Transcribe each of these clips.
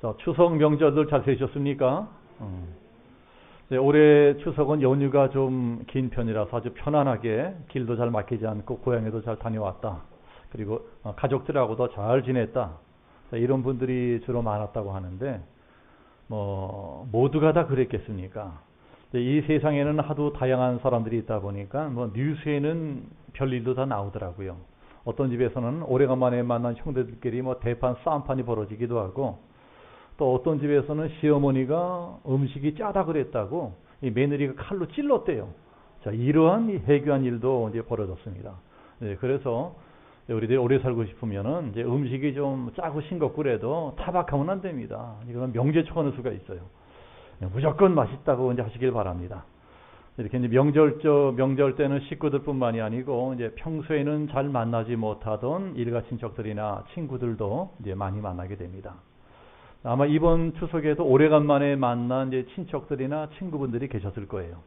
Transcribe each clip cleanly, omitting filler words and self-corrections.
자, 추석 명절들 잘 되셨습니까? 네, 올해 추석은 연휴가 좀 긴 편이라서 아주 편안하게 길도 잘 막히지 않고 고향에도 잘 다녀왔다. 그리고 가족들하고도 잘 지냈다. 자, 이런 분들이 주로 많았다고 하는데 모두가 다 그랬겠습니까? 이 세상에는 하도 다양한 사람들이 있다 보니까 뉴스에는 별일도 다 나오더라고요. 어떤 집에서는 오래간만에 만난 형제들끼리 대판 싸움판이 벌어지기도 하고, 또 어떤 집에서는 시어머니가 음식이 짜다 그랬다고 이 며느리가 칼로 찔렀대요. 자, 이러한 해괴한 일도 이제 벌어졌습니다. 네, 그래서 우리들이 오래 살고 싶으면은 이제 음식이 좀 짜고 싱겁고 그래도 타박하면 안 됩니다. 이거는 명제초하는 수가 있어요. 무조건 맛있다고 이제 하시길 바랍니다. 이렇게 이제 명절 때는 식구들뿐만이 아니고 이제 평소에는 잘 만나지 못하던 일가 친척들이나 친구들도 이제 많이 만나게 됩니다. 아마 이번 추석에도 오래간만에 만난 이제 친척들이나 친구분들이 계셨을 거예요.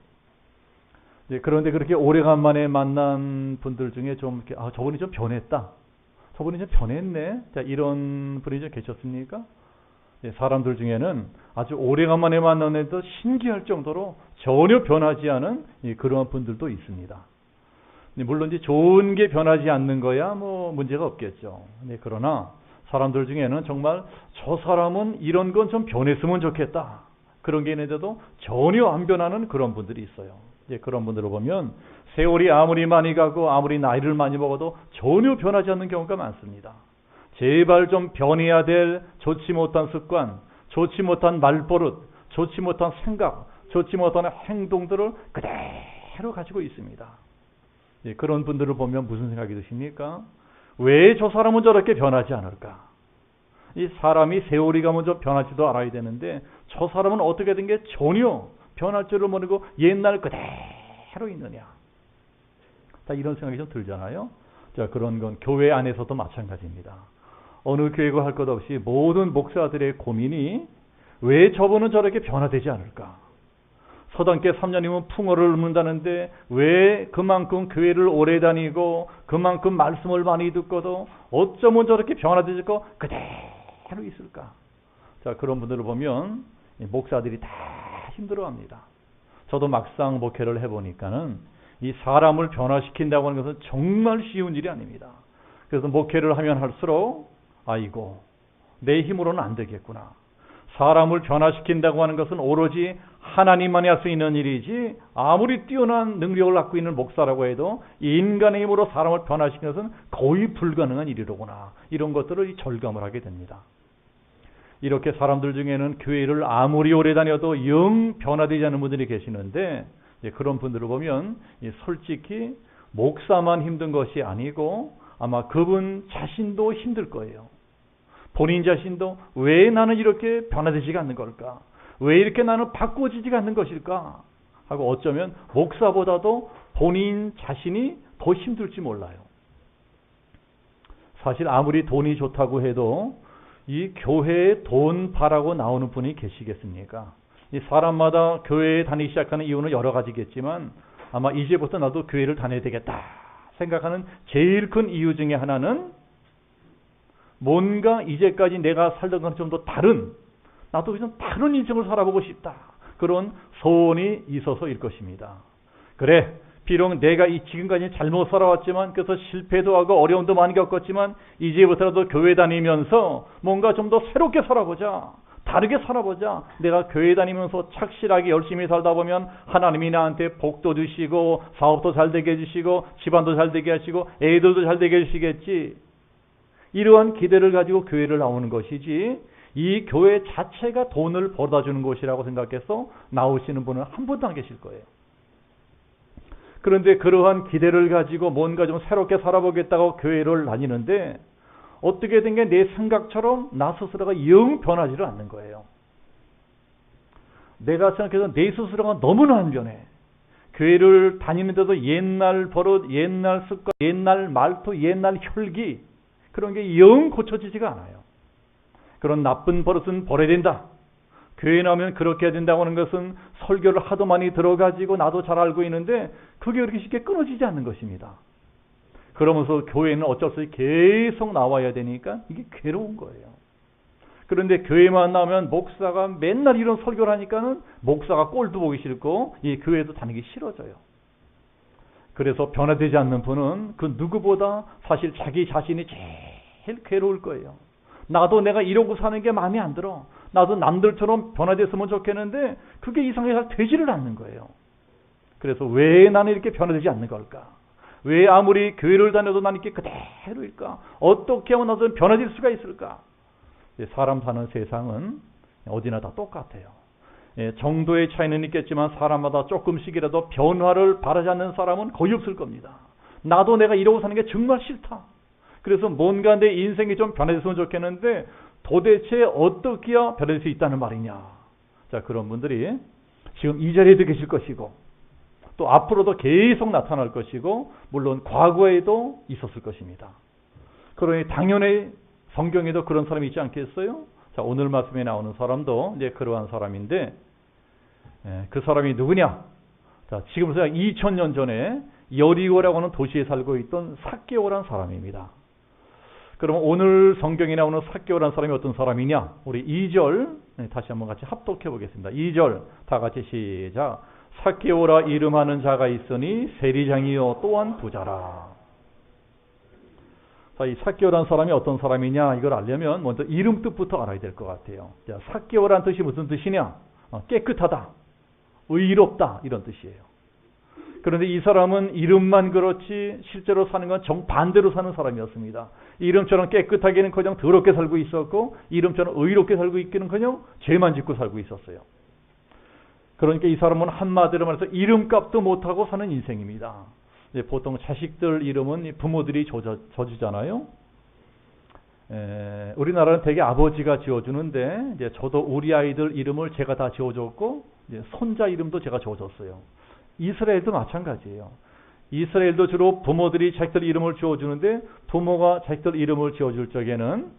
그런데 그렇게 오래간만에 만난 분들 중에 좀 이렇게 저분이 좀 변했다. 저분이 좀 변했네. 자, 이런 분이 좀 계셨습니까? 사람들 중에는 아주 오래간만에 만났는데도 신기할 정도로 전혀 변하지 않은 그러한 분들도 있습니다. 물론 이제 좋은 게 변하지 않는 거야 문제가 없겠죠. 그러나 사람들 중에는 정말 저 사람은 이런 건 좀 변했으면 좋겠다. 그런 게 있는데도 전혀 안 변하는 그런 분들이 있어요. 그런 분들을 보면 세월이 아무리 많이 가고 아무리 나이를 많이 먹어도 전혀 변하지 않는 경우가 많습니다. 제발 좀 변해야 될 좋지 못한 습관, 좋지 못한 말버릇, 좋지 못한 생각, 좋지 못한 행동들을 그대로 가지고 있습니다. 그런 분들을 보면 무슨 생각이 드십니까? 왜 저 사람은 저렇게 변하지 않을까? 이 사람이 세월이 가면 좀 변하지도 않아야 되는데 저 사람은 어떻게 된 게 전혀 변할 줄을 모르고 옛날 그대로 있느냐? 자, 이런 생각이 좀 들잖아요. 자, 그런 건 교회 안에서도 마찬가지입니다. 어느 교회고 할 것 없이 모든 목사들의 고민이 왜 저분은 저렇게 변화되지 않을까? 서당계 3년이면 풍어를 읊는다는데 왜 그만큼 교회를 오래 다니고 그만큼 말씀을 많이 듣고도 어쩌면 저렇게 변화되지 않고 그대로 있을까? 자, 그런 분들을 보면 목사들이 다 힘들어합니다. 저도 막상 목회를 해보니까는 이 사람을 변화시킨다고 하는 것은 정말 쉬운 일이 아닙니다. 그래서 목회를 하면 할수록 아이고 내 힘으로는 안 되겠구나. 사람을 변화시킨다고 하는 것은 오로지 하나님만이 할 수 있는 일이지 아무리 뛰어난 능력을 갖고 있는 목사라고 해도 인간의 힘으로 사람을 변화시키는 것은 거의 불가능한 일이로구나. 이런 것들을 절감을 하게 됩니다. 이렇게 사람들 중에는 교회를 아무리 오래 다녀도 영 변화되지 않는 분들이 계시는데 그런 분들을 보면 솔직히 목사만 힘든 것이 아니고 아마 그분 자신도 힘들 거예요. 본인 자신도 왜 나는 이렇게 변화되지가 않는 걸까? 왜 이렇게 나는 바꿔지지가 않는 것일까? 하고 어쩌면 목사보다도 본인 자신이 더 힘들지 몰라요. 사실 아무리 돈이 좋다고 해도 이 교회에 돈 바라고 나오는 분이 계시겠습니까? 이 사람마다 교회에 다니기 시작하는 이유는 여러 가지겠지만 아마 이제부터 나도 교회를 다녀야 되겠다 생각하는 제일 큰 이유 중에 하나는 뭔가 이제까지 내가 살던 건 좀 더 다른, 나도 좀 다른 인생을 살아보고 싶다. 그런 소원이 있어서일 것입니다. 그래, 비록 내가 지금까지 잘못 살아왔지만 그래서 실패도 하고 어려움도 많이 겪었지만 이제부터라도 교회 다니면서 뭔가 좀 더 새롭게 살아보자. 다르게 살아보자. 내가 교회 다니면서 착실하게 열심히 살다 보면 하나님이 나한테 복도 주시고 사업도 잘 되게 해주시고 집안도 잘 되게 하시고 애들도 잘 되게 해주시겠지. 이러한 기대를 가지고 교회를 나오는 것이지 이 교회 자체가 돈을 벌어다 주는 곳이라고 생각해서 나오시는 분은 한 분도 안 계실 거예요. 그런데 그러한 기대를 가지고 뭔가 좀 새롭게 살아보겠다고 교회를 다니는데 어떻게 된 게 내 생각처럼 나 스스로가 영 변하지를 않는 거예요. 내가 생각해서 내 스스로가 너무나 안 변해. 교회를 다니는데도 옛날 버릇, 옛날 습관, 옛날 말투, 옛날 혈기 그런 게 영 고쳐지지가 않아요. 그런 나쁜 버릇은 버려야 된다. 교회 나오면 그렇게 해야 된다고 하는 것은 설교를 하도 많이 들어가지고 나도 잘 알고 있는데 그게 그렇게 쉽게 끊어지지 않는 것입니다. 그러면서 교회는 어쩔 수 없이 계속 나와야 되니까 이게 괴로운 거예요. 그런데 교회만 나오면 목사가 맨날 이런 설교를 하니까는 목사가 꼴도 보기 싫고 이 교회도 다니기 싫어져요. 그래서 변화되지 않는 분은 그 누구보다 사실 자기 자신이 제일 괴로울 거예요. 나도 내가 이러고 사는 게 마음에 안 들어. 나도 남들처럼 변화됐으면 좋겠는데 그게 이상하게 잘 되지를 않는 거예요. 그래서 왜 나는 이렇게 변화되지 않는 걸까? 왜 아무리 교회를 다녀도 나는 이렇게 그대로일까? 어떻게 하면 나도 변화될 수가 있을까? 사람 사는 세상은 어디나 다 똑같아요. 정도의 차이는 있겠지만 사람마다 조금씩이라도 변화를 바라지 않는 사람은 거의 없을 겁니다. 나도 내가 이러고 사는 게 정말 싫다. 그래서 뭔가 내 인생이 좀 변화됐으면 좋겠는데 도대체 어떻게 해야 변화될 수 있다는 말이냐. 자, 그런 분들이 지금 이 자리에도 계실 것이고 또 앞으로도 계속 나타날 것이고 물론 과거에도 있었을 것입니다. 그러니 당연히 성경에도 그런 사람이 있지 않겠어요? 자, 오늘 말씀에 나오는 사람도 이제 그러한 사람인데 그 사람이 누구냐? 자, 지금부터 2000년 전에 여리고라고 하는 도시에 살고 있던 삭개오라는 사람입니다. 그러면 오늘 성경에 나오는 삭개오라는 사람이 어떤 사람이냐? 우리 2절 다시 한번 같이 합독해 보겠습니다. 2절 다 같이 시작. 삭개오라 이름하는 자가 있으니 세리장이요 또한 부자라. 자, 이 삭개오라는 사람이 어떤 사람이냐 이걸 알려면 먼저 이름 뜻부터 알아야 될 것 같아요. 자, 삭개오라는 뜻이 무슨 뜻이냐? 깨끗하다, 의롭다 이런 뜻이에요. 그런데 이 사람은 이름만 그렇지 실제로 사는 건 정반대로 사는 사람이었습니다. 이름처럼 깨끗하기는커녕 더럽게 살고 있었고 이름처럼 의롭게 살고 있기는커녕 죄만 짓고 살고 있었어요. 그러니까 이 사람은 한마디로 말해서 이름값도 못하고 사는 인생입니다. 이제 보통 자식들 이름은 부모들이 져주잖아요. 우리나라는 대개 아버지가 지어주는데 이제 저도 우리 아이들 이름을 제가 다 지어줬고 이제 손자 이름도 제가 지어줬어요. 이스라엘도 마찬가지예요. 이스라엘도 주로 부모들이 자식들 이름을 지어주는데 부모가 자식들 이름을 지어줄 적에는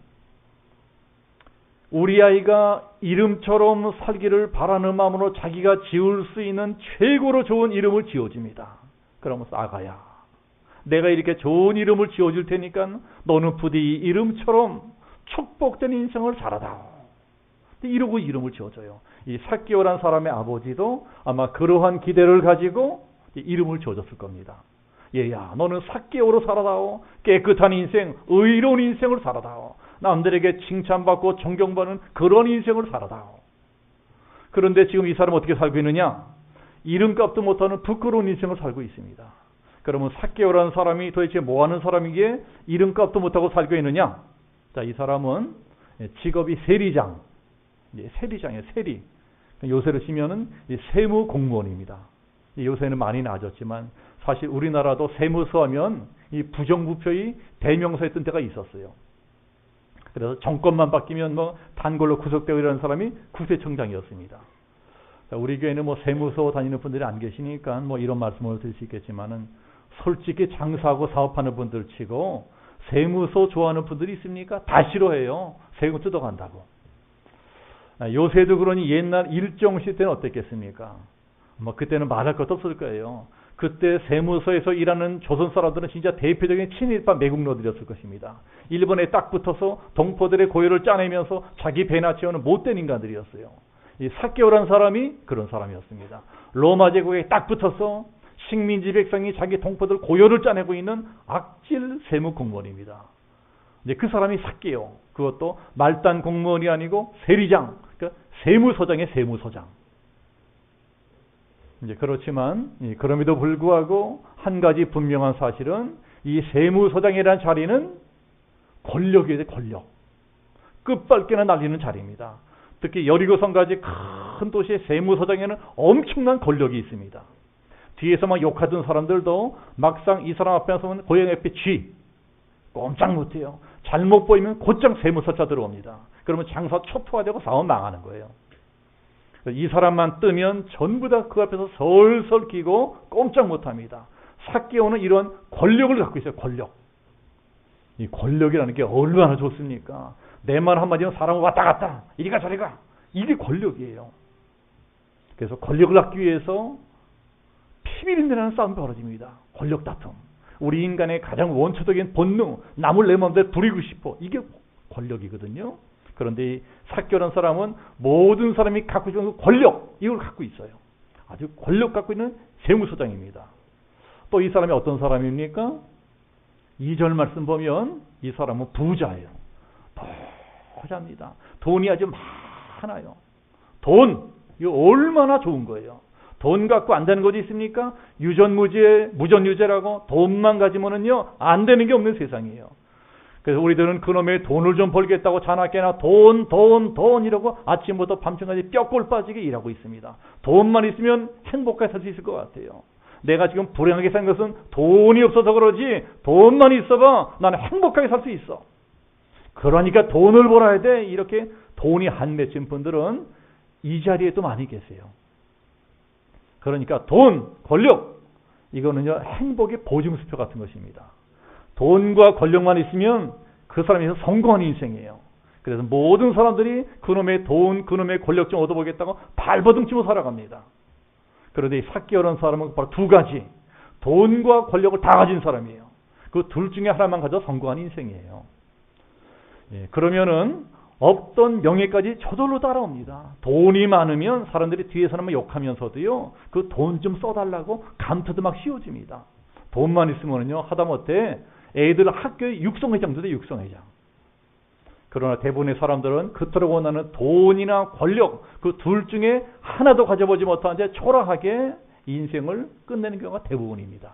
우리 아이가 이름처럼 살기를 바라는 마음으로 자기가 지을 수 있는 최고로 좋은 이름을 지어줍니다. 그러면서 아가야, 내가 이렇게 좋은 이름을 지어줄 테니까 너는 부디 이 이름처럼 축복된 인생을 살아다오. 이러고 이름을 지어줘요. 이 삭개오라는 사람의 아버지도 아마 그러한 기대를 가지고 이름을 지어줬을 겁니다. 얘야, 너는 삭개오로 살아다오. 깨끗한 인생, 의로운 인생을 살아다오. 남들에게 칭찬받고 존경받는 그런 인생을 살아다오. 그런데 지금 이 사람은 어떻게 살고 있느냐? 이름값도 못하는 부끄러운 인생을 살고 있습니다. 그러면 삭개오라는 사람이 도대체 뭐하는 사람이기에 이름값도 못하고 살고 있느냐? 자, 이 사람은 직업이 세리장. 세리장이에요. 세리. 요새로 치면은 세무 공무원입니다. 요새는 많이 나아졌지만 사실 우리나라도 세무서 하면 이 부정부패의 대명사였던 때가 있었어요. 그래서 정권만 바뀌면 뭐 단골로 구속되고 이러는 사람이 구세청장이었습니다. 우리 교회는 뭐 세무서 다니는 분들이 안 계시니까 뭐 이런 말씀을 드릴 수 있겠지만은 솔직히 장사하고 사업하는 분들 치고 세무서 좋아하는 분들이 있습니까? 다 싫어해요. 세금 뜯어간다고. 요새도 그러니 옛날 일정시 때는 어땠겠습니까? 뭐 그때는 말할 것도 없을 거예요. 그때 세무서에서 일하는 조선 사람들은 진짜 대표적인 친일파 매국노들이었을 것입니다. 일본에 딱 붙어서 동포들의 고열을 짜내면서 자기 배나 채우는 못된 인간들이었어요. 이 삭개오라는 사람이 그런 사람이었습니다. 로마 제국에 딱 붙어서 식민지 백성이 자기 동포들 고열을 짜내고 있는 악질 세무 공무원입니다. 이제 그 사람이 삭개오. 그것도 말단 공무원이 아니고 세리장, 그러니까 세무서장의 세무서장. 이제 그렇지만 그럼에도 불구하고 한 가지 분명한 사실은 이 세무서장이라는 자리는 권력이에요. 권력. 끝발견을 날리는 자리입니다. 특히 여리고성까지 큰 도시의 세무서장에는 엄청난 권력이 있습니다. 뒤에서 막 욕하던 사람들도 막상 이 사람 앞에 서면 고양 앞에 쥐 꼼짝 못해요. 잘못 보이면 곧장 세무서자 들어옵니다. 그러면 장사 초토화되고 사업 망하는 거예요. 이 사람만 뜨면 전부 다 그 앞에서 설설 끼고 꼼짝 못합니다. 삭개오는 이런 권력을 갖고 있어요. 권력. 이 권력이라는 게 얼마나 좋습니까? 내 말 한마디면 사람을 왔다 갔다 이리가 저리가 이게 권력이에요. 그래서 권력을 갖기 위해서 피비린내라는 싸움이 벌어집니다. 권력 다툼. 우리 인간의 가장 원초적인 본능, 남을 내 마음대로 부리고 싶어. 이게 권력이거든요. 그런데 이 삭개오라는 사람은 모든 사람이 갖고 있는 권력, 이걸 갖고 있어요. 아주 권력 갖고 있는 세무서장입니다. 또 이 사람이 어떤 사람입니까? 2절 말씀 보면 이 사람은 부자예요. 부자입니다. 돈이 아주 많아요. 돈, 이거 얼마나 좋은 거예요. 돈 갖고 안 되는 것이 있습니까? 유전무죄, 무전유죄라고 돈만 가지면은요 안 되는 게 없는 세상이에요. 그래서 우리들은 그놈의 돈을 좀 벌겠다고 자나깨나 돈 이러고 아침부터 밤중까지 뼈골 빠지게 일하고 있습니다. 돈만 있으면 행복하게 살 수 있을 것 같아요. 내가 지금 불행하게 산 것은 돈이 없어서 그러지 돈만 있어봐 나는 행복하게 살 수 있어. 그러니까 돈을 벌어야 돼. 이렇게 돈이 한 맺힌 분들은 이 자리에도 많이 계세요. 그러니까 돈, 권력 이거는요 행복의 보증수표 같은 것입니다. 돈과 권력만 있으면 그 사람이 성공한 인생이에요. 그래서 모든 사람들이 그놈의 돈, 그놈의 권력 좀 얻어보겠다고 발버둥 치고 살아갑니다. 그런데 이 삭개오라는 사람은 바로 두 가지, 돈과 권력을 다 가진 사람이에요. 그 둘 중에 하나만 가져 성공한 인생이에요. 예, 그러면은 없던 명예까지 저절로 따라옵니다. 돈이 많으면 사람들이 뒤에서는 욕하면서도요 그 돈 좀 써달라고 감투도 막 씌워줍니다. 돈만 있으면요 하다못해 애들 학교의 육성회장도 돼, 육성회장. 그러나 대부분의 사람들은 그토록 원하는 돈이나 권력 그 둘 중에 하나도 가져보지 못한 채 초라하게 인생을 끝내는 경우가 대부분입니다.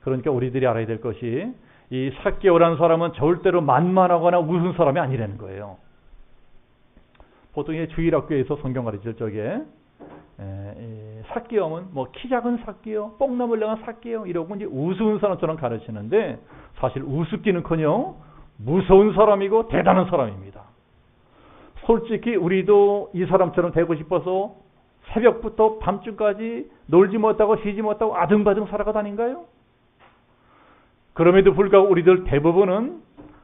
그러니까 우리들이 알아야 될 것이 이 삭개오라는 사람은 절대로 만만하거나 우스운 사람이 아니라는 거예요. 보통 주일학교에서 성경 가르칠 적에 삭개오는 뭐 키 작은 삭개오, 뽕나물량한 삭개오 이러고 이제 우스운 사람처럼 가르치는데 사실 우습기는커녕 무서운 사람이고 대단한 사람입니다. 솔직히 우리도 이 사람처럼 되고 싶어서 새벽부터 밤중까지 놀지 못하고 쉬지 못하고 아등바등 살아가 다닌가요? 그럼에도 불구하고 우리들 대부분은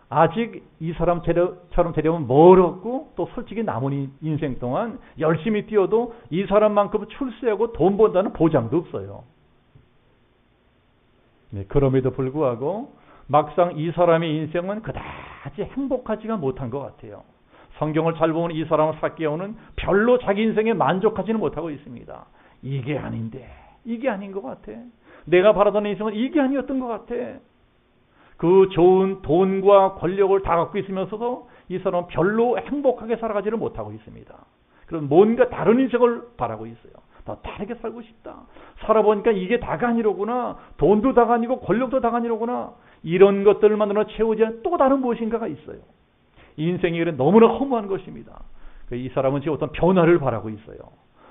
아직 이 사람처럼 되려면 멀었고 또 솔직히 남은 인생 동안 열심히 뛰어도 이 사람만큼 출세하고 돈 번다는 보장도 없어요. 네, 그럼에도 불구하고 막상 이 사람의 인생은 그다지 행복하지가 못한 것 같아요. 성경을 잘 보면 이 사람을 삭개오는 별로 자기 인생에 만족하지는 못하고 있습니다. 이게 아닌데, 이게 아닌 것 같아. 내가 바라던 인생은 이게 아니었던 것 같아. 그 좋은 돈과 권력을 다 갖고 있으면서도 이 사람은 별로 행복하게 살아가지를 못하고 있습니다. 그럼 뭔가 다른 인생을 바라고 있어요. 더 다르게 살고 싶다. 살아보니까 이게 다가 아니로구나. 돈도 다가 아니고 권력도 다가 아니로구나. 이런 것들만으로 채우지 않은 또 다른 무엇인가가 있어요. 인생이 너무나 허무한 것입니다. 이 사람은 지금 어떤 변화를 바라고 있어요.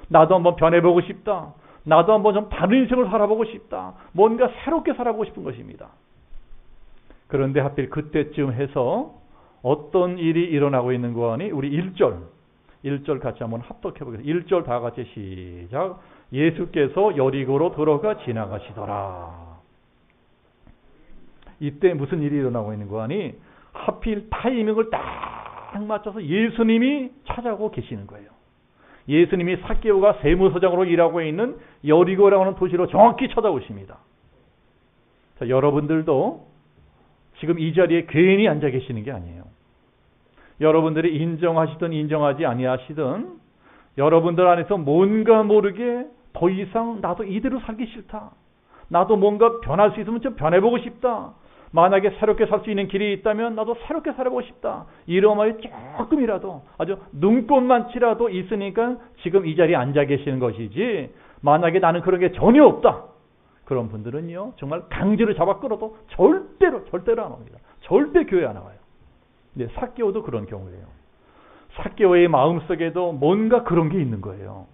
나도 한번 변해보고 싶다. 나도 한번 좀 다른 인생을 살아보고 싶다. 뭔가 새롭게 살아보고 싶은 것입니다. 그런데 하필 그때쯤 해서 어떤 일이 일어나고 있는 거 아니? 우리 1절 같이 한번 합독해 보겠습니다. 1절 다 같이 시작. 예수께서 여리고로 들어가 지나가시더라. 이때 무슨 일이 일어나고 있는 거 아니? 하필 타이밍을 딱 맞춰서 예수님이 찾아오고 계시는 거예요. 예수님이 삭개오가 세무서장으로 일하고 있는 여리고라고 하는 도시로 정확히 찾아오십니다. 자, 여러분들도 지금 이 자리에 괜히 앉아 계시는 게 아니에요. 여러분들이 인정하시든 인정하지 아니하시든 여러분들 안에서 뭔가 모르게 더 이상 나도 이대로 살기 싫다. 나도 뭔가 변할 수 있으면 좀 변해보고 싶다. 만약에 새롭게 살 수 있는 길이 있다면 나도 새롭게 살아보고 싶다. 이런 말이 조금이라도 아주 눈꽃만치라도 있으니까 지금 이 자리에 앉아 계시는 것이지, 만약에 나는 그런 게 전혀 없다. 그런 분들은요 정말 강제로 잡아 끌어도 절대로 안 옵니다. 절대 교회 안 와요. 근데 삭개오도 그런 경우예요. 삭개오의 마음속에도 뭔가 그런 게 있는 거예요.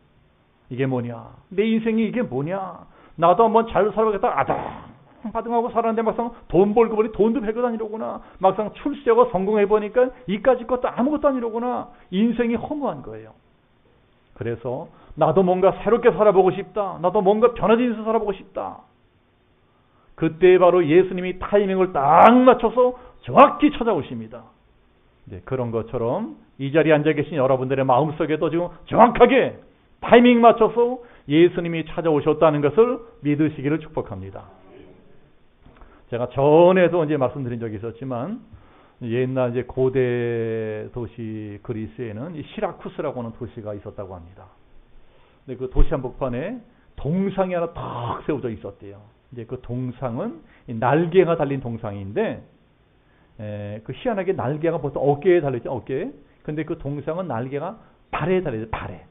이게 뭐냐? 내 인생이 이게 뭐냐? 나도 한번 잘 살아보겠다. 아등바등하고 살았는데 막상 돈 벌고 보니 돈도 별것 아니로구나. 막상 출세하고 성공해보니까 이까짓 것도 아무것도 아니로구나. 인생이 허무한 거예요. 그래서 나도 뭔가 새롭게 살아보고 싶다. 나도 뭔가 변화된 인생 살아보고 싶다. 그때 바로 예수님이 타이밍을 딱 맞춰서 정확히 찾아오십니다. 네, 그런 것처럼 이 자리에 앉아 계신 여러분들의 마음속에도 지금 정확하게 타이밍 맞춰서 예수님이 찾아오셨다는 것을 믿으시기를 축복합니다. 제가 전에도 이제 말씀드린 적이 있었지만 옛날 이제 고대 도시 그리스에는 이 시라쿠스라고 하는 도시가 있었다고 합니다. 근데 그 도시 한복판에 동상이 하나 탁 세워져 있었대요. 이제 그 동상은 날개가 달린 동상인데, 그 희한하게 날개가 보통 어깨에 달려있죠, 어깨에. 근데 그 동상은 날개가 발에 달려있어요, 발에.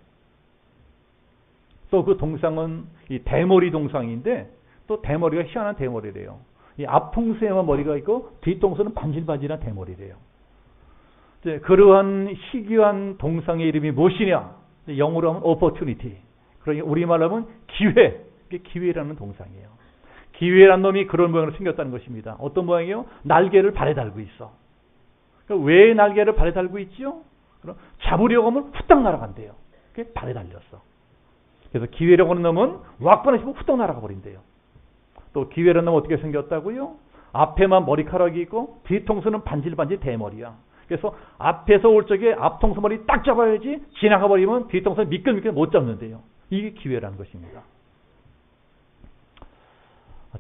또 그 동상은 이 대머리 동상인데, 또 대머리가 희한한 대머리래요. 이 앞통수에만 머리가 있고 뒤통수는 반질반질한 대머리래요. 이제 그러한 희귀한 동상의 이름이 무엇이냐? 영어로 하면 opportunity. 그러니까 우리말로 하면 기회. 이게 기회라는 동상이에요. 기회란 놈이 그런 모양으로 생겼다는 것입니다. 어떤 모양이요? 날개를 발에 달고 있어. 그러니까 왜 날개를 발에 달고 있죠? 그럼 잡으려고 하면 후딱 날아간대요. 그게 발에 달렸어. 그래서 기회라고 하는 놈은 왁바나 싶으면 후딱 날아가 버린대요. 또 기회라는 놈은 어떻게 생겼다고요? 앞에만 머리카락이 있고 뒤통수는 반질반질 대머리야. 그래서 앞에서 올 적에 앞통수 머리 딱 잡아야지 지나가 버리면 뒤통수 미끌미끌 못 잡는데요. 이게 기회라는 것입니다.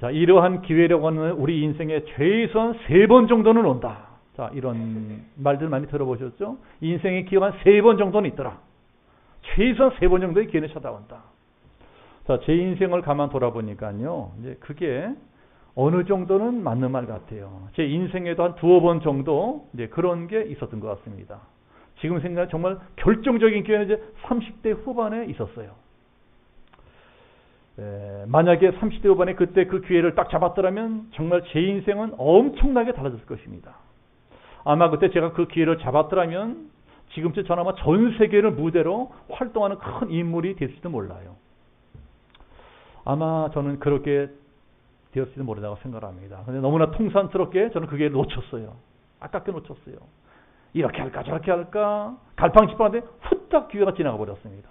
자, 이러한 기회라고 하는 우리 인생에 최소한 3번 정도는 온다. 자, 이런 말들 많이 들어보셨죠? 인생의 기회가 한 3번 정도는 있더라. 최소한 3번 정도의 기회는 찾아온다. 자, 제 인생을 가만 돌아보니까요, 이제 그게 어느 정도는 맞는 말 같아요. 제 인생에도 한 2번 정도 이제 그런 게 있었던 것 같습니다. 지금 생각하면 정말 결정적인 기회는 이제 30대 후반에 있었어요. 만약에 30대 후반에 그때 그 기회를 딱 잡았더라면 정말 제 인생은 엄청나게 달라졌을 것입니다. 아마 그때 제가 그 기회를 잡았더라면 지금쯤 저는 아마 전 세계를 무대로 활동하는 큰 인물이 됐을지도 몰라요. 아마 저는 그렇게 되었을지도 모른다고 생각합니다. 그런데 너무나 통산스럽게 저는 그 기회를 놓쳤어요. 아깝게 놓쳤어요. 이렇게 할까 저렇게 할까 갈팡질팡한데 후딱 기회가 지나가 버렸습니다.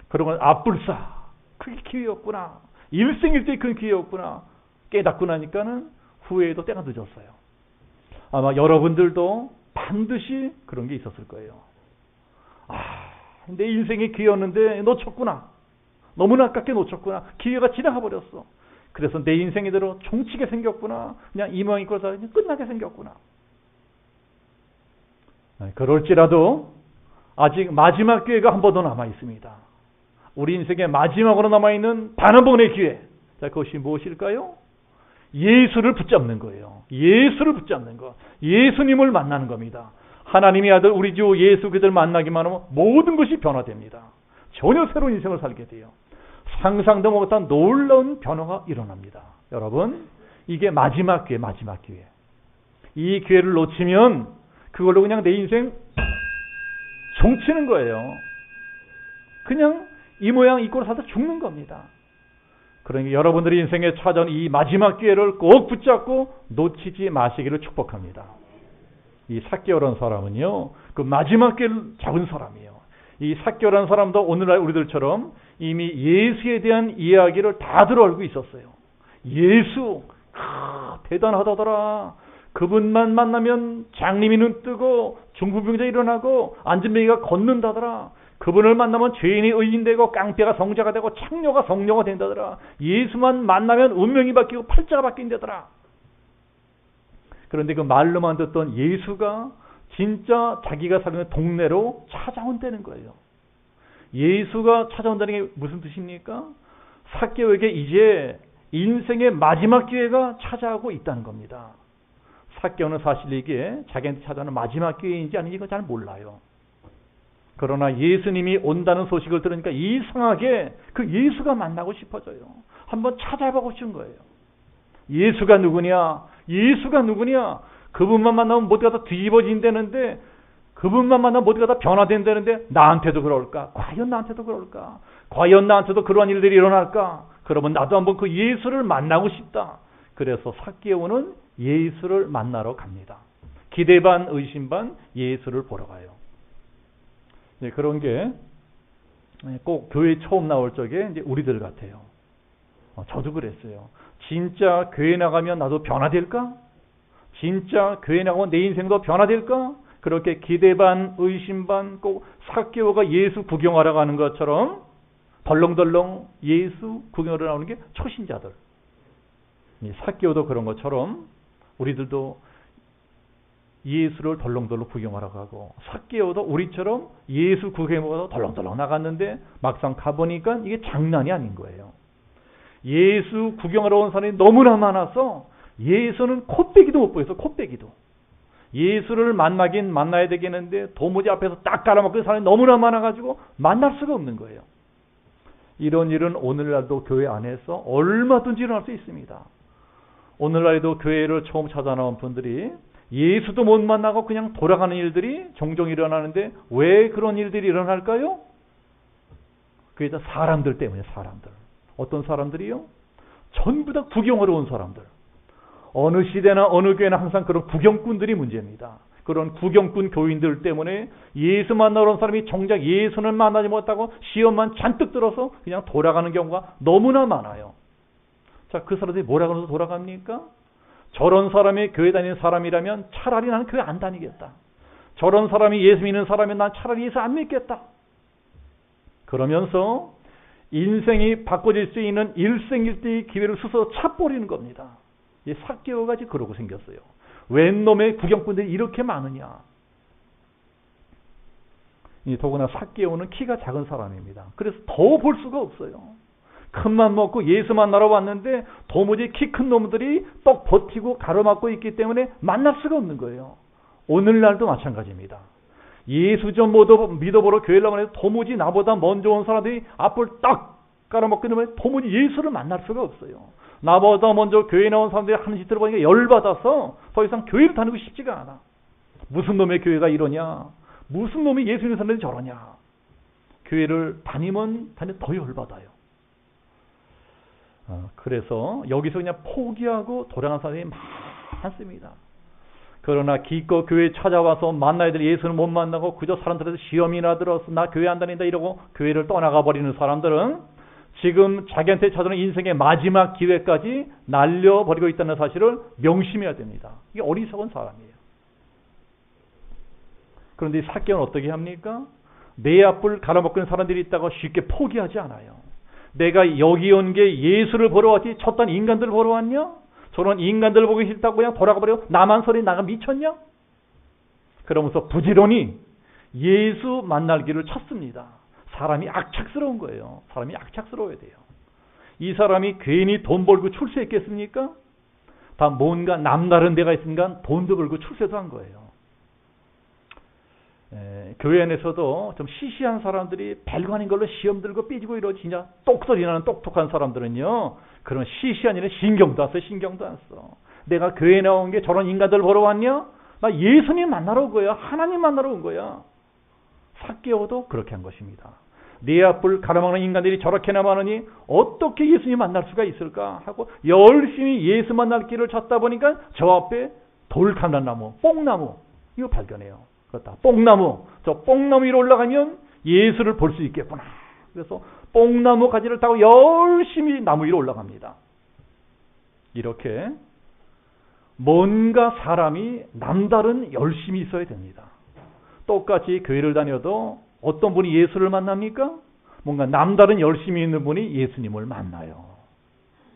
그러고 앞불사 그게 기회였구나. 일생일대의 큰 기회였구나. 깨닫고 나니까는 후회에도 때가 늦었어요. 아마 여러분들도 반드시 그런 게 있었을 거예요. 내 인생의 기회였는데 놓쳤구나. 너무나 아깝게 놓쳤구나. 기회가 지나가 버렸어. 그래서 내 인생이 대로 종치게 생겼구나. 그냥 이 모양 입고 살아 끝나게 생겼구나. 그럴지라도 아직 마지막 기회가 한 번 더 남아 있습니다. 우리 인생의 마지막으로 남아있는 단 한 번의 기회. 자, 그것이 무엇일까요? 예수를 붙잡는 거예요. 예수를 붙잡는 거. 예수님을 만나는 겁니다. 하나님의 아들 우리 주 예수 그리스도를 만나기만 하면 모든 것이 변화됩니다. 전혀 새로운 인생을 살게 돼요. 상상도 못한 놀라운 변화가 일어납니다. 여러분, 이게 마지막 기회, 마지막 기회. 이 기회를 놓치면 그걸로 그냥 내 인생 종치는 거예요. 그냥 이 모양 이 꼴을 살다 죽는 겁니다. 그러니까 여러분들의 인생에 찾아온 이 마지막 기회를 꼭 붙잡고 놓치지 마시기를 축복합니다. 이 삭개오라는 사람은요, 그 마지막 기회를 잡은 사람이에요. 이 삭개오라는 사람도 오늘날 우리들처럼 이미 예수에 대한 이야기를 다 들어 알고 있었어요. 예수, 대단하다더라. 그분만 만나면 장님이 눈 뜨고 중풍병자 일어나고 안진뱅이가 걷는다더라. 그분을 만나면 죄인이 의인되고 깡패가 성자가 되고 창녀가 성녀가 된다더라. 예수만 만나면 운명이 바뀌고 팔자가 바뀐다더라. 그런데 그 말로만 듣던 예수가 진짜 자기가 사는 동네로 찾아온다는 거예요. 예수가 찾아온다는 게 무슨 뜻입니까? 삭개오에게 이제 인생의 마지막 기회가 찾아오고 있다는 겁니다. 삭개오는 사실 이게 자기한테 찾아오는 마지막 기회인지 아닌지 잘 몰라요. 그러나 예수님이 온다는 소식을 들으니까 이상하게 그 예수가 만나고 싶어져요. 한번 찾아보고 싶은 거예요. 예수가 누구냐? 예수가 누구냐? 그분만 만나면 모두가 다 뒤집어진다는데, 그분만 만나면 모두가 다 변화된다는데 나한테도 그럴까? 과연 나한테도 그럴까? 과연 나한테도 그러한 일들이 일어날까? 그러면 나도 한번 그 예수를 만나고 싶다. 그래서 삭개오는 예수를 만나러 갑니다. 기대 반 의심 반 예수를 보러 가요. 네, 그런 게 꼭 교회 처음 나올 적에 이제 우리들 같아요. 저도 그랬어요. 진짜 교회 나가면 나도 변화될까? 진짜 교회 나가면 내 인생도 변화될까? 그렇게 기대 반 의심 반 꼭 삭개오가 예수 구경하러 가는 것처럼 덜렁덜렁 예수 구경하러 나오는 게 초신자들. 삭개오도 그런 것처럼 우리들도 예수를 덜렁덜렁 구경하러 가고, 삭개오도 우리처럼 예수 구경하러 덜렁덜렁 나갔는데 막상 가보니까 이게 장난이 아닌 거예요. 예수 구경하러 온 사람이 너무나 많아서 예수는 코빼기도 못 보였어. 코빼기도. 예수를 만나긴 만나야 되겠는데 도무지 앞에서 딱 깔아먹고 사람이 너무나 많아가지고 만날 수가 없는 거예요. 이런 일은 오늘날도 교회 안에서 얼마든지 일어날 수 있습니다. 오늘날에도 교회를 처음 찾아나온 분들이 예수도 못 만나고 그냥 돌아가는 일들이 종종 일어나는데 왜 그런 일들이 일어날까요? 그게 다 사람들 때문에. 사람들. 어떤 사람들이요? 전부 다 구경하러 온 사람들. 어느 시대나 어느 교회나 항상 그런 구경꾼들이 문제입니다. 그런 구경꾼 교인들 때문에 예수 만나러 온 사람이 정작 예수는 만나지 못하고 시험만 잔뜩 들어서 그냥 돌아가는 경우가 너무나 많아요. 자, 그 사람들이 뭐라 그러면서 돌아갑니까? 저런 사람이 교회 다니는 사람이라면 차라리 나는 교회 안 다니겠다. 저런 사람이 예수 믿는 사람이면 난 차라리 예수 안 믿겠다. 그러면서 인생이 바꿔질 수 있는 일생일대의 기회를 스스로 차버리는 겁니다. 이 삭개오가 그러고 생겼어요. 웬 놈의 구경꾼들이 이렇게 많으냐. 더구나 삭개오는 키가 작은 사람입니다. 그래서 더 볼 수가 없어요. 큰맘 먹고 예수 만나러 왔는데 도무지 키 큰 놈들이 떡 버티고 가로막고 있기 때문에 만날 수가 없는 거예요. 오늘날도 마찬가지입니다. 예수 좀 믿어보러 교회를 나가면 해도 도무지 나보다 먼저 온 사람들이 앞을 딱 깔아먹기 때문에 도무지 예수를 만날 수가 없어요. 나보다 먼저 교회에 나온 사람들이 하는 짓들을 보니까 열받아서 더 이상 교회를 다니고 싶지가 않아. 무슨 놈의 교회가 이러냐. 무슨 놈이 예수 믿는 사람들이 저러냐. 교회를 다니면 더 열받아요. 그래서 여기서 그냥 포기하고 돌아간 사람이 많습니다. 그러나 기껏 교회에 찾아와서 만나야 될 예수는 못 만나고 그저 사람들한테 시험이나 들어서 나 교회 안 다닌다 이러고 교회를 떠나가 버리는 사람들은 지금 자기한테 찾아오는 인생의 마지막 기회까지 날려버리고 있다는 사실을 명심해야 됩니다. 이게 어리석은 사람이에요. 그런데 삭개오는 어떻게 합니까? 내 앞을 가로막는 사람들이 있다고 쉽게 포기하지 않아요. 내가 여기 온 게 예수를 보러 왔지 쳤던 인간들 보러 왔냐? 저런 인간들 보기 싫다고 그냥 돌아가 버려 나만 소리 나가 미쳤냐? 그러면서 부지런히 예수 만날 길을 찾습니다. 사람이 악착스러운 거예요. 사람이 악착스러워야 돼요. 이 사람이 괜히 돈 벌고 출세했겠습니까? 다 뭔가 남다른 데가 있으니까 돈도 벌고 출세도 한 거예요. 교회 안에서도 좀 시시한 사람들이 별거 아닌 걸로 시험 들고 삐지고 이러지 진짜 똑소리 나는 똑똑한 사람들은요. 그런 시시한 일에 신경도 안 써. 신경도 안 써. 내가 교회에 나온 게 저런 인간들 보러 왔냐? 나 예수님 만나러 온 거야. 하나님 만나러 온 거야. 삭개오도 그렇게 한 것입니다. 네 앞을 가로막는 인간들이 저렇게나 많으니 어떻게 예수님 만날 수가 있을까 하고 열심히 예수 만날 길을 찾다 보니까 저 앞에 돌칼날나무, 뽕나무 이거 발견해요. 그렇다. 뽕나무. 저 뽕나무 위로 올라가면 예수를 볼 수 있겠구나. 그래서 뽕나무 가지를 타고 열심히 나무 위로 올라갑니다. 이렇게 뭔가 사람이 남다른 열심이 있어야 됩니다. 똑같이 교회를 다녀도 어떤 분이 예수를 만납니까? 뭔가 남다른 열심이 있는 분이 예수님을 만나요.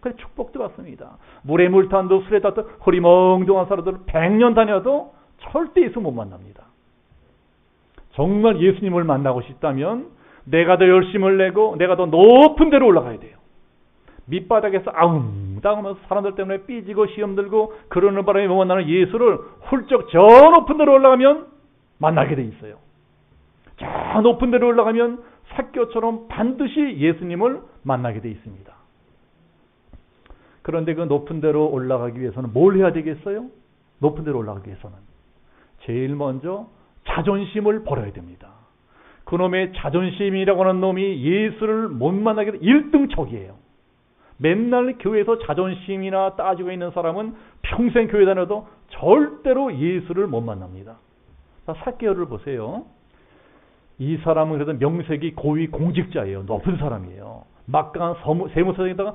그래서 축복도 받습니다. 물에 물 탄도 술에 탔도 허리멍덩한 사람들 100년 다녀도 절대 예수 못 만납니다. 정말 예수님을 만나고 싶다면 내가 더 열심을 내고 내가 더 높은 데로 올라가야 돼요. 밑바닥에서 아웅다하면서 사람들 때문에 삐지고 시험 들고 그러는 바람에 못 만나는 예수를 훌쩍 저 높은 데로 올라가면 만나게 돼 있어요. 저 높은 데로 올라가면 삭개오처럼 반드시 예수님을 만나게 돼 있습니다. 그런데 그 높은 데로 올라가기 위해서는 뭘 해야 되겠어요? 높은 데로 올라가기 위해서는 제일 먼저 자존심을 버려야 됩니다. 그놈의 자존심이라고 하는 놈이 예수를 못 만나게 된 1등척이에요. 맨날 교회에서 자존심이나 따지고 있는 사람은 평생 교회 다녀도 절대로 예수를 못 만납니다. 삭개오를 보세요. 이 사람은 그래도 명색이 고위 공직자예요. 높은 사람이에요. 막강한 세무서장에다가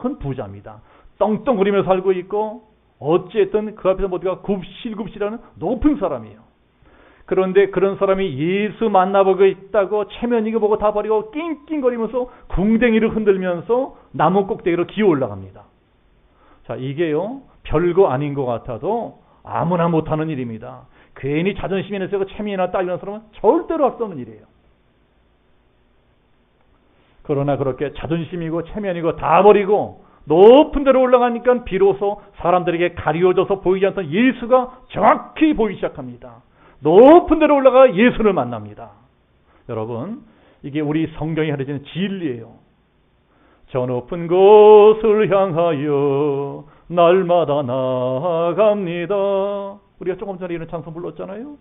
큰 부자입니다. 떵떵거리며 살고 있고 어쨌든 그 앞에서 모두가 굽실굽실하는 높은 사람이에요. 그런데 그런 사람이 예수 만나보고 있다고 체면이게 보고 다 버리고 낑낑거리면서 궁뎅이를 흔들면서 나무 꼭대기로 기어 올라갑니다. 자, 이게요 별거 아닌 것 같아도 아무나 못하는 일입니다. 괜히 자존심이 내세우고 체면이나 딸리는 사람은 절대로 할 수 없는 일이에요. 그러나 그렇게 자존심이고 체면이고 다 버리고 높은 데로 올라가니까 비로소 사람들에게 가리워져서 보이지 않던 예수가 정확히 보이기 시작합니다. 높은 데로 올라가 예수를 만납니다. 여러분, 이게 우리 성경이 가르치는 진리예요. 저 높은 곳을 향하여 날마다 나아갑니다. 우리가 조금 전에 이런 찬송 불렀잖아요.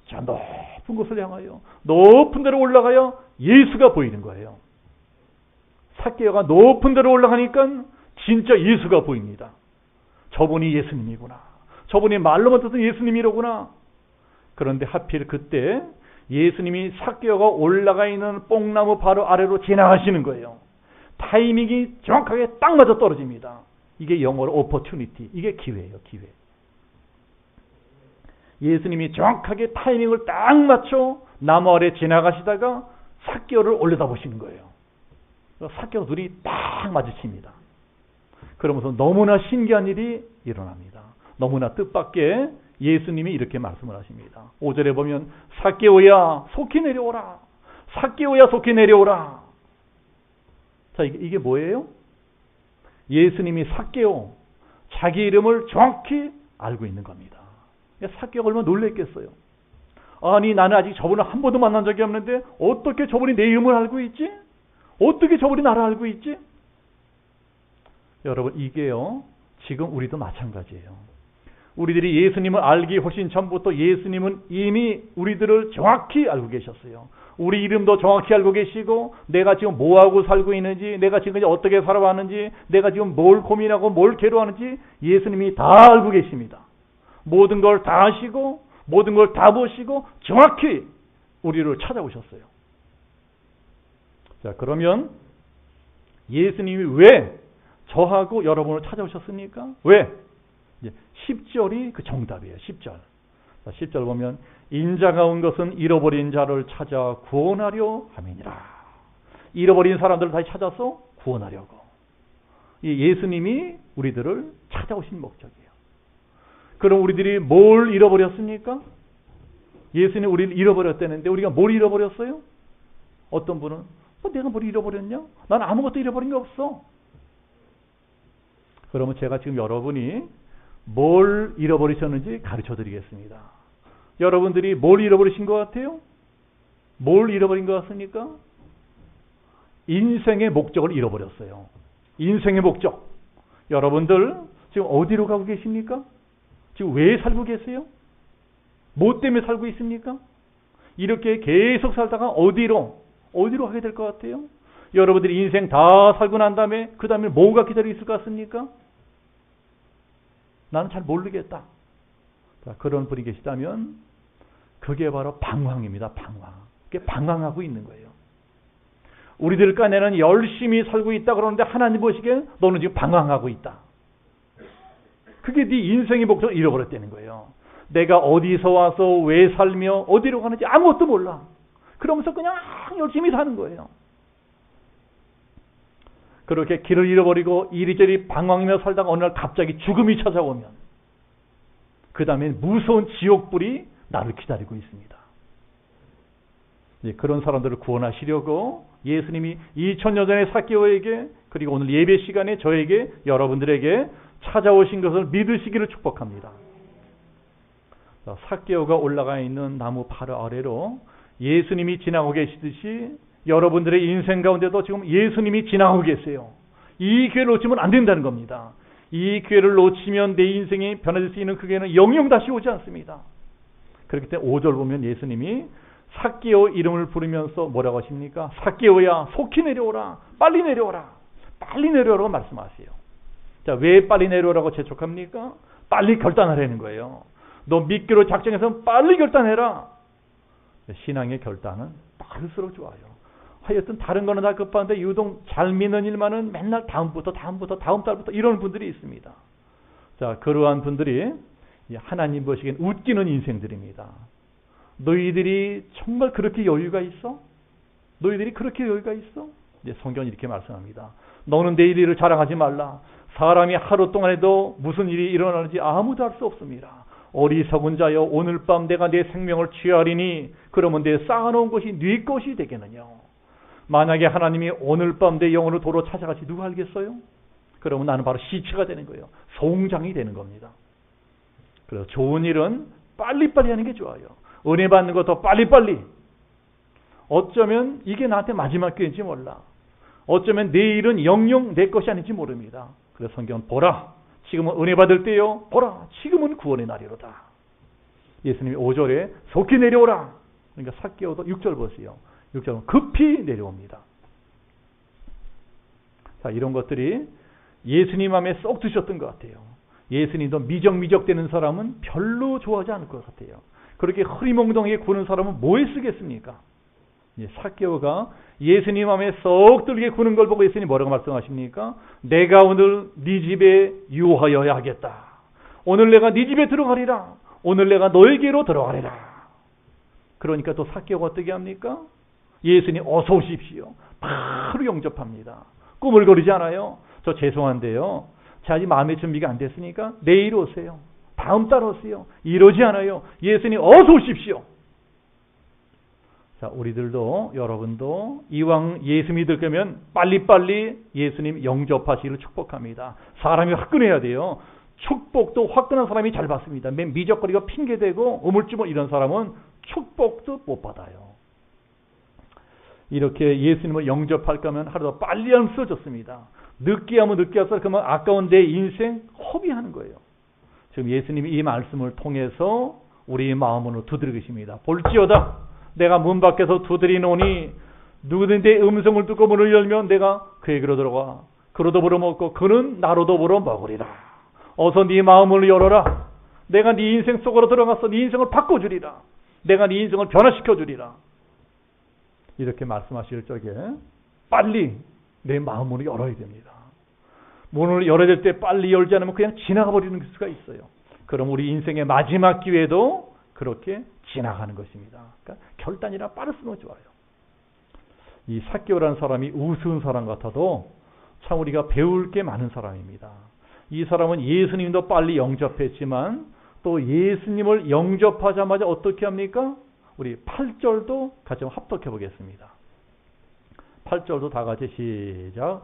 저 높은 곳을 향하여 높은 데로 올라가야 예수가 보이는 거예요. 삭개오가 높은 데로 올라가니까 진짜 예수가 보입니다. 저분이 예수님이구나. 저분이 말로만 듣던 예수님이로구나. 그런데 하필 그때 예수님이 삭개오가 올라가 있는 뽕나무 바로 아래로 지나가시는 거예요. 타이밍이 정확하게 딱 맞아 떨어집니다. 이게 영어로 opportunity. 이게 기회예요, 기회. 예수님이 정확하게 타이밍을 딱 맞춰 나무 아래 지나가시다가 삭개오를 올려다보시는 거예요. 삭개오 둘이 딱 마주칩니다. 그러면서 너무나 신기한 일이 일어납니다. 너무나 뜻밖의 예수님이 이렇게 말씀을 하십니다. 5절에 보면 삭개오야 속히 내려오라. 삭개오야 속히 내려오라. 자, 이게 뭐예요? 예수님이 삭개오 자기 이름을 정확히 알고 있는 겁니다. 삭개오가 얼마나 놀랬겠어요. 아니 나는 아직 저분을 한 번도 만난 적이 없는데 어떻게 저분이 내 이름을 알고 있지? 어떻게 저분이 나를 알고 있지? 여러분 이게요 지금 우리도 마찬가지예요. 우리들이 예수님을 알기 훨씬 전부터 예수님은 이미 우리들을 정확히 알고 계셨어요. 우리 이름도 정확히 알고 계시고 내가 지금 뭐하고 살고 있는지 내가 지금 어떻게 살아왔는지 내가 지금 뭘 고민하고 뭘 괴로워하는지 예수님이 다 알고 계십니다. 모든 걸 다 아시고 모든 걸 다 보시고 정확히 우리를 찾아오셨어요. 자, 그러면 예수님이 왜 저하고 여러분을 찾아오셨습니까? 왜? 10절이 그 정답이에요. 10절. 자, 10절 보면 인자가 온 것은 잃어버린 자를 찾아 구원하려 함이니라. 잃어버린 사람들을 다시 찾아서 구원하려고. 이 예수님이 우리들을 찾아오신 목적이에요. 그럼 우리들이 뭘 잃어버렸습니까? 예수님이 우리를 잃어버렸다는데 우리가 뭘 잃어버렸어요? 어떤 분은 내가 뭘 잃어버렸냐? 난 아무것도 잃어버린 게 없어. 그러면 제가 지금 여러분이 뭘 잃어버리셨는지 가르쳐 드리겠습니다. 여러분들이 뭘 잃어버리신 것 같아요? 뭘 잃어버린 것 같습니까? 인생의 목적을 잃어버렸어요. 인생의 목적. 여러분들 지금 어디로 가고 계십니까? 지금 왜 살고 계세요? 뭐 때문에 살고 있습니까? 이렇게 계속 살다가 어디로 가게 될 것 같아요? 여러분들이 인생 다 살고 난 다음에 그 다음에 뭐가 기다리고 있을 것 같습니까? 나는 잘 모르겠다. 자, 그런 분이 계시다면 그게 바로 방황입니다. 방황. 그게 방황하고 있는 거예요. 우리들 간에는 열심히 살고 있다 그러는데 하나님 보시기엔 너는 지금 방황하고 있다. 그게 네 인생의 목적을 잃어버렸다는 거예요. 내가 어디서 와서 왜 살며 어디로 가는지 아무것도 몰라. 그러면서 그냥 열심히 사는 거예요. 그렇게 길을 잃어버리고 이리저리 방황하며 살다가 어느 날 갑자기 죽음이 찾아오면 그 다음에 무서운 지옥불이 나를 기다리고 있습니다. 그런 사람들을 구원하시려고 예수님이 2000년 전에 삭개오에게 그리고 오늘 예배 시간에 저에게 여러분들에게 찾아오신 것을 믿으시기를 축복합니다. 삭개오가 올라가 있는 나무 바로 아래로 예수님이 지나고 계시듯이 여러분들의 인생 가운데도 지금 예수님이 지나고 계세요. 이 기회를 놓치면 안 된다는 겁니다. 이 기회를 놓치면 내 인생이 변화될 수 있는 그 기회는 영영 다시 오지 않습니다. 그렇기 때문에 5절 보면 예수님이 삭개오 이름을 부르면서 뭐라고 하십니까? 삭개오야 속히 내려오라. 빨리 내려오라. 빨리 내려오라고 말씀하세요. 자, 왜 빨리 내려오라고 재촉합니까? 빨리 결단하라는 거예요. 너 믿기로 작정해서 빨리 결단해라. 신앙의 결단은 빠를수록 좋아요. 하여튼 다른 거는 다 급한데 유독 잘 믿는 일만은 맨날 다음부터 다음 달부터 이런 분들이 있습니다. 자, 그러한 분들이 하나님 보시기엔 웃기는 인생들입니다. 너희들이 정말 그렇게 여유가 있어? 너희들이 그렇게 여유가 있어? 이제 성경이 이렇게 말씀합니다. 너는 내일 일을 자랑하지 말라. 사람이 하루 동안에도 무슨 일이 일어나는지 아무도 알 수 없습니다. 어리석은 자여 오늘 밤 내가 내 생명을 취하리니 그러면 내 쌓아놓은 것이 네 것이 되겠느냐. 만약에 하나님이 오늘 밤 내 영혼을 도로 찾아가시 누가 알겠어요? 그러면 나는 바로 시체가 되는 거예요. 송장이 되는 겁니다. 그래서 좋은 일은 빨리빨리 하는 게 좋아요. 은혜 받는 것도 빨리빨리. 어쩌면 이게 나한테 마지막 기회인지 몰라. 어쩌면 내일은 영영 내 것이 아닌지 모릅니다. 그래서 성경은 보라. 지금은 은혜 받을 때요. 보라. 지금은 구원의 날이로다. 예수님이 5절에 속히 내려오라. 그러니까 삭개오도 6절 보세요. 6절은 급히 내려옵니다. 자, 이런 것들이 예수님 마음에 쏙 드셨던 것 같아요. 예수님도 미적미적대는 사람은 별로 좋아하지 않을 것 같아요. 그렇게 흐리멍덩이에 구는 사람은 뭐에 쓰겠습니까? 삭개오가 예수님 마음에 쏙 들게 구는 걸 보고 예수님이 뭐라고 말씀하십니까? 내가 오늘 네 집에 유하여야 하겠다. 오늘 내가 네 집에 들어가리라. 오늘 내가 너에게로 들어가리라. 그러니까 또 삭개오가 어떻게 합니까? 예수님 어서 오십시오. 바로 영접합니다. 꾸물거리지 않아요. 저 죄송한데요. 제 아직 마음의 준비가 안 됐으니까 내일 오세요. 다음 달 오세요. 이러지 않아요. 예수님 어서 오십시오. 자, 우리들도 여러분도 이왕 예수 믿을 거면 빨리빨리 예수님 영접하시기를 축복합니다. 사람이 화끈해야 돼요. 축복도 화끈한 사람이 잘 받습니다. 맨 미적거리고 핑계대고 우물쭈물 이런 사람은 축복도 못 받아요. 이렇게 예수님을 영접할 거면 하루도 빨리 하면 쓰러졌습니다. 늦게 하면 늦게 와서 그러면 아까운 내 인생 허비하는 거예요. 지금 예수님이 이 말씀을 통해서 우리 마음으로 두드리십니다. 볼지어다 내가 문 밖에서 두드리노니 누구든 내 음성을 듣고 문을 열면 내가 그에게로 들어가 그로 더불어 먹고 그는 나로 더불어 먹으리라. 어서 네 마음을 열어라. 내가 네 인생 속으로 들어가서 네 인생을 바꿔주리라. 내가 네 인생을 변화시켜주리라. 이렇게 말씀하실 적에 빨리 내 마음을 열어야 됩니다. 문을 열어야 될 때 빨리 열지 않으면 그냥 지나가 버리는 수가 있어요. 그럼 우리 인생의 마지막 기회도 그렇게 지나가는 것입니다. 그러니까 결단이라 빠르면 좋아요. 이 삭개오라는 사람이 우스운 사람 같아도 참 우리가 배울 게 많은 사람입니다. 이 사람은 예수님도 빨리 영접했지만 또 예수님을 영접하자마자 어떻게 합니까? 우리 8절도 같이 합독해 보겠습니다. 8절도 다 같이 시작.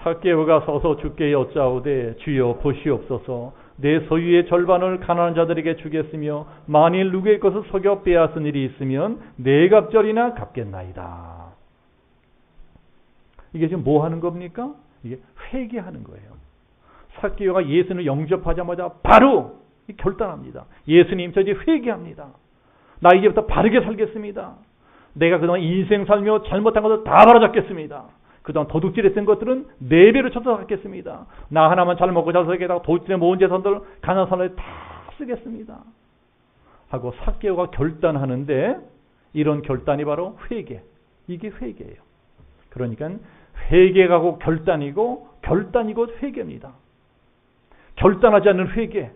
삭개오가 서서 주께 여짜오되 주여 보시옵소서 내 소유의 절반을 가난한 자들에게 주겠으며 만일 누구의 것을 속여 빼앗은 일이 있으면 네 갑절이나 갚겠나이다. 이게 지금 뭐 하는 겁니까? 이게 회개하는 거예요. 삭개오가 예수님을 영접하자마자 바로 결단합니다. 예수님 저 이제 회개합니다. 나 이제부터 바르게 살겠습니다. 내가 그동안 인생 살며 잘못한 것을 다 바로잡겠습니다. 그동안 도둑질했던 것들은 4배로 쳐서받겠습니다. 나 하나만 잘 먹고 잘 살겠다고 도둑질에 모은 재산들 가난한 사람에 다 쓰겠습니다. 하고 삭개오가 결단하는데 이런 결단이 바로 회개. 이게 회개예요. 그러니까 회개하고 결단이고 결단이 곧 회개입니다. 결단하지 않는 회개,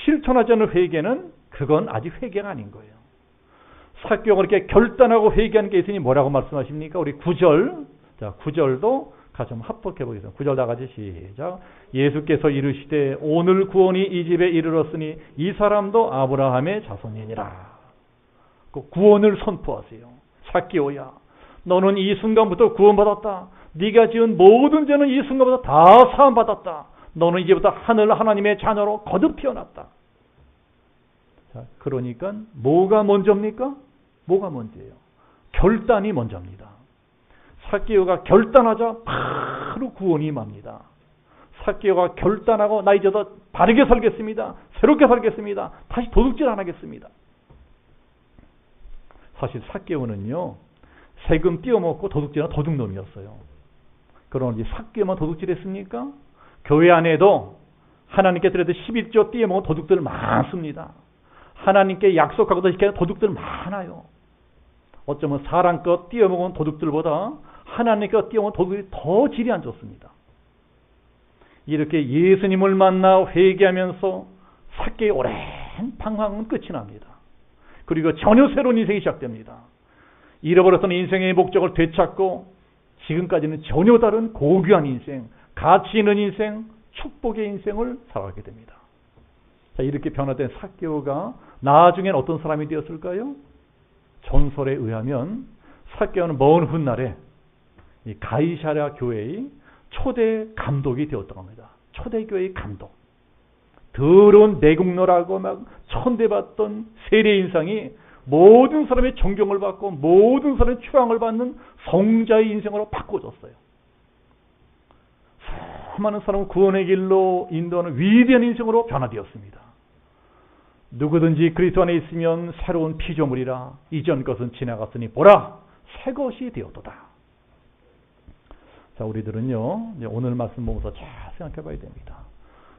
실천하지 않는 회개는 그건 아직 회개가 아닌 거예요. 삭개오가 이렇게 결단하고 회개하는 게 있으니 뭐라고 말씀하십니까? 우리 9절. 자, 9절도 같이 좀 합독해 보겠습니다. 9절 다 같이 시작. 예수께서 이르시되 오늘 구원이 이 집에 이르렀으니 이 사람도 아브라함의 자손이니라. 그 구원을 선포하세요. 삭개오야, 너는 이 순간부터 구원받았다. 네가 지은 모든 죄는 이 순간부터 다 사함받았다. 너는 이제부터 하늘 하나님의 자녀로 거듭 태어났다. 자, 그러니까 뭐가 먼저입니까? 뭐가 먼저예요? 결단이 먼저입니다. 삭개오가 결단하자 바로 구원이 임합니다. 삭개오가 결단하고 나 이제 더 바르게 살겠습니다. 새롭게 살겠습니다. 다시 도둑질 안 하겠습니다. 사실 삭개오는요, 세금 띄어먹고 도둑질한 도둑놈이었어요. 그러니 삭개오만 도둑질했습니까? 교회 안에도 하나님께 드려도 11조 띄어먹은 도둑들 많습니다. 하나님께 약속하고도 지키는 도둑들 많아요. 어쩌면 사람 것 띄어먹은 도둑들보다 하나님 것 띄어먹은 도둑들이 더 질이 안 좋습니다. 이렇게 예수님을 만나 회개하면서 삭개의 오랜 방황은 끝이 납니다. 그리고 전혀 새로운 인생이 시작됩니다. 잃어버렸던 인생의 목적을 되찾고 지금까지는 전혀 다른 고귀한 인생, 가치 있는 인생, 축복의 인생을 살아가게 됩니다. 자, 이렇게 변화된 삭개오가 나중엔 어떤 사람이 되었을까요? 전설에 의하면 삭개오는 먼 훗날에 이 가이사랴 교회의 초대 감독이 되었다고 합니다. 초대 교회의 감독. 더러운 내국노라고 막 천대받던 세례 인상이 모든 사람의 존경을 받고 모든 사람의 추앙을 받는 성자의 인생으로 바꿔줬어요. 수많은 사람을 구원의 길로 인도하는 위대한 인생으로 변화되었습니다. 누구든지 그리스도 안에 있으면 새로운 피조물이라 이전 것은 지나갔으니 보라 새 것이 되었도다. 자, 우리들은요 오늘 말씀 보면서 잘 생각해 봐야 됩니다.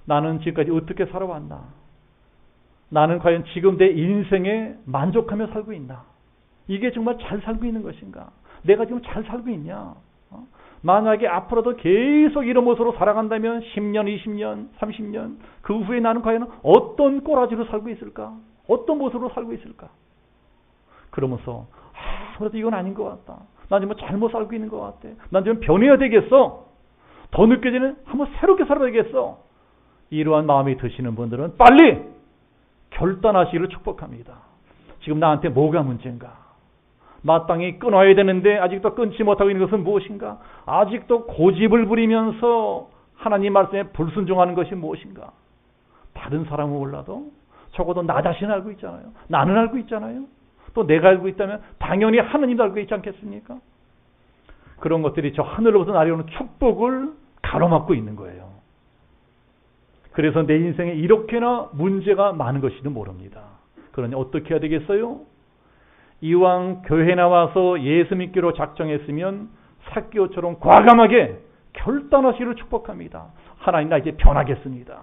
나는 지금까지 어떻게 살아왔나? 나는 과연 지금 내 인생에 만족하며 살고 있나? 이게 정말 잘 살고 있는 것인가? 내가 지금 잘 살고 있냐? 만약에 앞으로도 계속 이런 모습으로 살아간다면 10년, 20년, 30년 그 후에 나는 과연 어떤 꼬라지로 살고 있을까? 어떤 모습으로 살고 있을까? 그러면서 아무래도 이건 아닌 것 같다. 난 지금 잘못 살고 있는 것 같아. 난 지금 변해야 되겠어. 더 늦게지는 한번 새롭게 살아야겠어. 이러한 마음이 드시는 분들은 빨리 결단하시기를 축복합니다. 지금 나한테 뭐가 문제인가? 마땅히 끊어야 되는데 아직도 끊지 못하고 있는 것은 무엇인가? 아직도 고집을 부리면서 하나님 말씀에 불순종하는 것이 무엇인가? 다른 사람은 몰라도 적어도 나 자신 알고 있잖아요. 나는 알고 있잖아요. 또 내가 알고 있다면 당연히 하나님도 알고 있지 않겠습니까? 그런 것들이 저 하늘로부터 내려오는 축복을 가로막고 있는 거예요. 그래서 내 인생에 이렇게나 문제가 많은 것이도 모릅니다. 그러니 어떻게 해야 되겠어요? 이왕 교회 나와서 예수 믿기로 작정했으면 삭개오처럼 과감하게 결단하시기를 축복합니다. 하나님, 나 이제 변하겠습니다.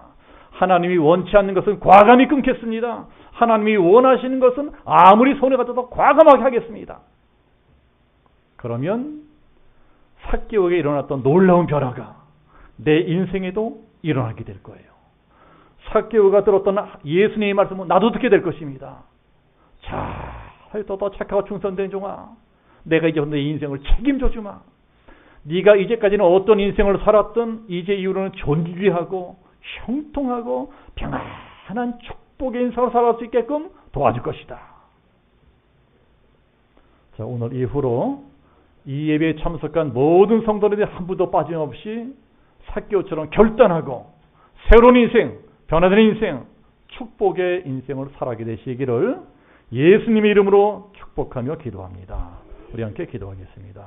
하나님이 원치 않는 것은 과감히 끊겠습니다. 하나님이 원하시는 것은 아무리 손해가 돼도 과감하게 하겠습니다. 그러면 삭개오에게 일어났던 놀라운 변화가 내 인생에도 일어나게 될 거예요. 삭개오가 들었던 예수님의 말씀은 나도 듣게 될 것입니다. 자, 더 착하고 충성된 종아, 내가 이제 내 인생을 책임져 주마. 네가 이제까지는 어떤 인생을 살았든 이제 이후로는 존귀하고 형통하고 평안한 축복의 인생을 살아갈 수 있게끔 도와줄 것이다. 자, 오늘 이후로 이 예배에 참석한 모든 성도들이 한 분도 빠짐없이 삭개오처럼 결단하고 새로운 인생, 변화된 인생, 축복의 인생을 살아가게 되시기를 예수님의 이름으로 축복하며 기도합니다. 우리 함께 기도하겠습니다.